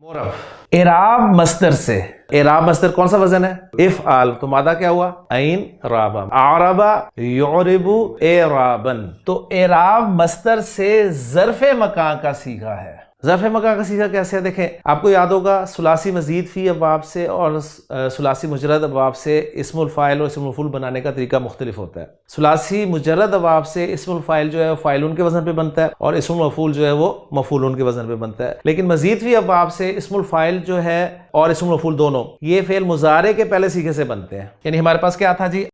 मोरब इराब मस्दर से, इराब मस्दर कौन सा वजन है? इफ़आल, तो मादा क्या हुआ? ऐन राबा, आरबा युरिबु इराबन। तो इराब मस्दर से ज़र्फ़े मकान का सीगा है। ज़र्फ़ मकान का सीगा कैसे है? देखें, आपको याद होगा सुलासी मज़ीद फ़ी अबवाब से और सुलासी मुजर्रद अबवाब से इस्मुल फ़ाइल और इस्मुल मफ़ूल बनाने का तरीका मुख्तलिफ होता है। सुलासी मुजर्रद अबवाब से इस्मुल फ़ाइल जो है वो फ़ाइलुन के वज़न पे बनता है और इस्मुल मफ़ूल जो है वो मफ़ूलुन के वज़न पे बनता है। लेकिन मज़ीद फ़ी अबवाब से इस्मुल फ़ाइल जो है और इस्मुल मफ़ूल दोनों ये फ़ेल मुज़ारे के पहले सीगे से बनते हैं। यानी हमारे पास क्या था जी?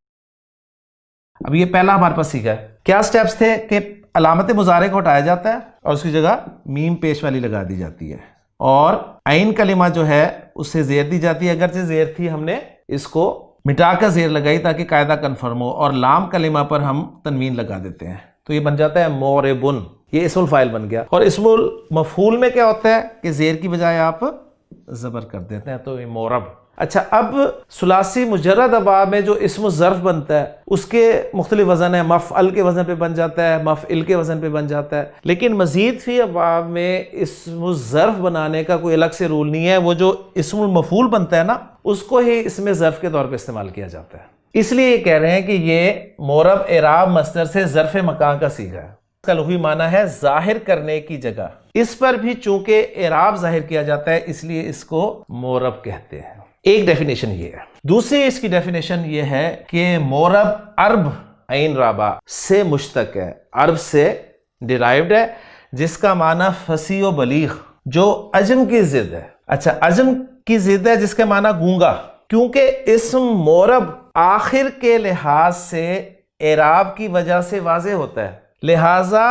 अब ये पहला हमारे पास सीगा है। क्या स्टेप्स थे कि अलामत मुज़ारे को हटाया जाता है और उसकी जगह मीम पेश वाली लगा दी जाती है और ऐन कलिमा जो है उससे ज़ेर दी जाती है। अगरचे ज़ेर थी, हमने इसको मिटाकर ज़ेर लगाई ताकि कायदा कन्फर्म हो, और लाम कलिमा पर हम तनवीन लगा देते हैं तो ये बन जाता है मोरबुन। ये इस्मुल फ़ाइल बन गया। और इस्मुल मफ़ूल में क्या होता है कि ज़ेर की बजाय आप ज़बर कर देते हैं, तो ये मोरब। अच्छा, अब सुलासी मुजर्रद अबवाब में जो इस्म ज़र्फ़ बनता है उसके मुख्तलिफ वज़न है। मफ़अल के वज़न पे बन जाता है, मफ़इल के वज़न पे बन जाता है। लेकिन मज़ीद फ़ी अबवाब में इस्म ज़र्फ़ बनाने का कोई अलग से रूल नहीं है। वो जो इस्मुल मफ़ूल बनता है ना, उसको ही इसमें ज़र्फ़ के तौर पे इस्तेमाल किया जाता है। इसलिए ये कह रहे हैं कि ये मोरब इराब मस्दर से ज़र्फ़ मकान का सीगा है। इसका लुग़वी माना है ज़ाहिर करने की जगह। इस पर भी चूंकि इराब ज़ाहिर किया जाता है इसलिए इसको मोरब कहते हैं। एक डेफिनेशन ये है। दूसरी इसकी डेफिनेशन ये है कि मोरब अरब ऐन राबा से मुश्तक है, अरब से डिराइव्ड है, जिसका माना फसी व बलीग, जो अजम की जिद है। अच्छा, अजम की जिद है जिसका माना गूंगा, क्योंकि इस्म मोरब आखिर के लिहाज से इराब की वजह से वाज़े होता है, लिहाजा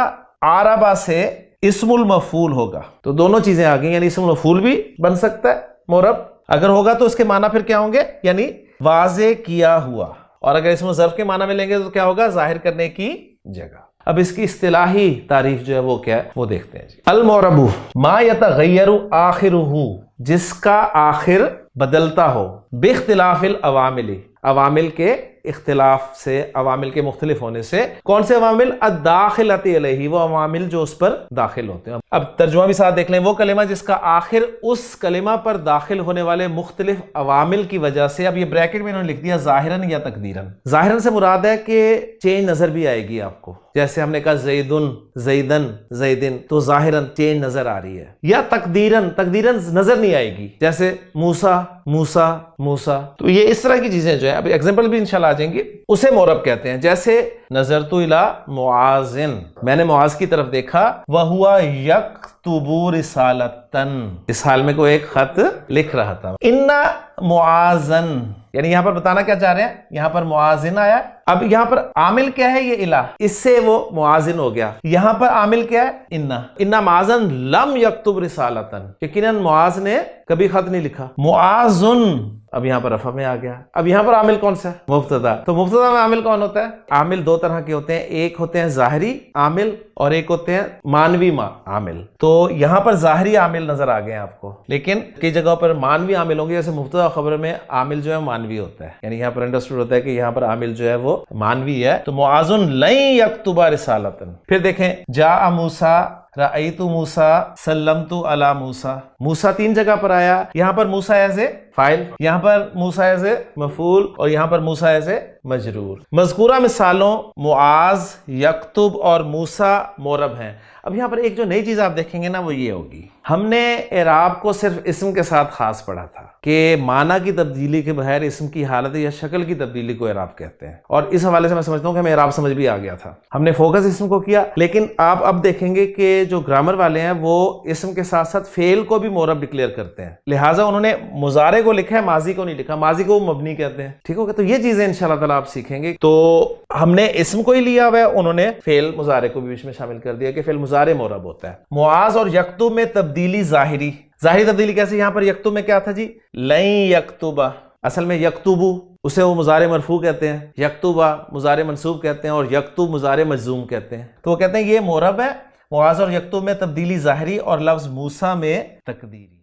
आरबा से इस्मुल मफूल होगा। तो दोनों चीजें आ गई, यानी इस्मुल मफूल भी बन सकता है मोरब, अगर होगा तो उसके माना फिर क्या होंगे? यानी वाज़े किया हुआ। और अगर इसमें ज़र्फ़ के माना में लेंगे तो क्या होगा? ज़ाहिर करने की जगह। अब इसकी इस्तिलाही तारीफ जो है वो क्या है वो देखते हैं जी। अल मोरबु मा यतग़य्यरु आखिरुहु, जिसका आखिर बदलता हो, बिख्तिलाफिल अवामिली, अवामिल के इख्तिलाफ से, अवामिल के मुख्तलिफ होने से। कौन से अवामिल? अद्दाखिलती अलैहि, वो अवामिल जो उस पर दाखिल होते हैं। अब तर्जुमा भी साथ देख लें। वो कलिमा जिसका आखिर उस कलिमा पर दाखिल होने वाले मुख्तलिफ अवामिल की वजह से, अब ये ब्रैकेट में इन्होंने लिख दिया ज़ाहिरन या तकदीरन। ज़ाहिरन से मुराद है कि चेंज नजर भी आएगी आपको, जैसे हमने कहा ज़ैदुन ज़ैदन ज़ैदिन, तो ज़ाहिरन चेंज नजर आ रही है। या तकदीरन, तकदीरन नजर नहीं आएगी, जैसे मूसा मूसा मूसा। तो ये इस तरह की चीजें जो है, अब एग्जांपल भी इंशाल्लाह आ जाएंगी, उसे मोरब कहते हैं। जैसे नजरतु इला मुआजिन, मैंने मुआज की तरफ देखा, वह हुआ यक्तुबु रिसालतन, इस हाल में कोई एक खत लिख रहा था। इन्ना मुआजन, यानी यहां पर बताना क्या चाह रहे हैं? यहां पर मुआजिन आया। अब यहां पर आमिल क्या है? ये इला, इससे वो मुआजिन हो गया। यहां पर आमिल क्या है? इन्ना। इन्ना मुआजन लम यक्तुब रिसालतन, यकीनन मुआज ने कभी खत नहीं लिखा। मुआजुन अब यहां पर रफा में आ गया। अब यहां पर आमिल कौन सा है? मुब्तदा। तो मुब्तदा में आमिल कौन होता है? आमिल दो तरह के होते हैं, एक होते हैं ज़ाहिरी आमिल और एक होते हैं मानवी आमिल। तो यहां पर ज़ाहिरी आमिल नजर आ गए आपको, लेकिन कई जगहों पर मानवी आमिल होंगे, जैसे मुब्तदा खबर में आमिल जो है मानवी होता है, यानी यहां पर अंडरस्टूड होता है कि यहां पर आमिल जो है वो मानवी है। तो मुआजुन लई यक्तुबा रिसालतन। फिर देखें, जा मूसा रअयतु मूसा सल्लमतु अला मूसा। मूसा तीन जगह पर आया, यहां पर मूसा एज ए फाइल, यहां पर मूसा एज ए मफूल और यहां पर मूसा एज ए मजरूर। मज़कूरा मिसालों मुआज, यक्तुब और मूसा मोरब हैं। अब यहां पर एक जो नई चीज आप देखेंगे ना वो ये होगी, हमने इराब को सिर्फ इस्म के साथ खास पढ़ा था कि माना की तब्दीली के बगैर इस्म की हालत या शक्ल की तब्दीली को इराब कहते हैं, और इस हवाले से मैं समझता हूं कि हमें इराब समझ भी आ गया था। हमने फोकस इस्म को किया, लेकिन आप अब देखेंगे कि जो ग्रामर वाले हैं वो इस्म के साथ साथ फेल को भी मोरब डिक्लेयर करते हैं, लिहाजा उन्होंने मुजारे को लिखा है, माजी को नहीं लिखा। माजी को मबनी कहते हैं, ठीक होगा। तो ये चीजें इंशाल्लाह ताला आप सीखेंगे। तो हमने इस्म को ही लिया हुआ है, उन्होंने फेल मुजारे को भी बीच में शामिल कर दिया कि फेल मुजारे मोरब होता है। मुआज और यक्तुब में तब्दीली ज़ाहिरी, ज़ाहिरी तब्दीली कैसे? यहां पर यक्तुब में क्या था जी? लई यक्तुबा, असल में यक्तुबु उसे वो मुजारे मरफू कहते हैं, यक्तुबा मुजारे मंसूब कहते हैं और यक्तुब मुजारे मजजूम कहते हैं। तो वो कहते हैं ये मोरब है। मुआज और यक्तुब में तब्दीली ज़ाहिरी और लफ्ज़ मूसा में तकदीरी।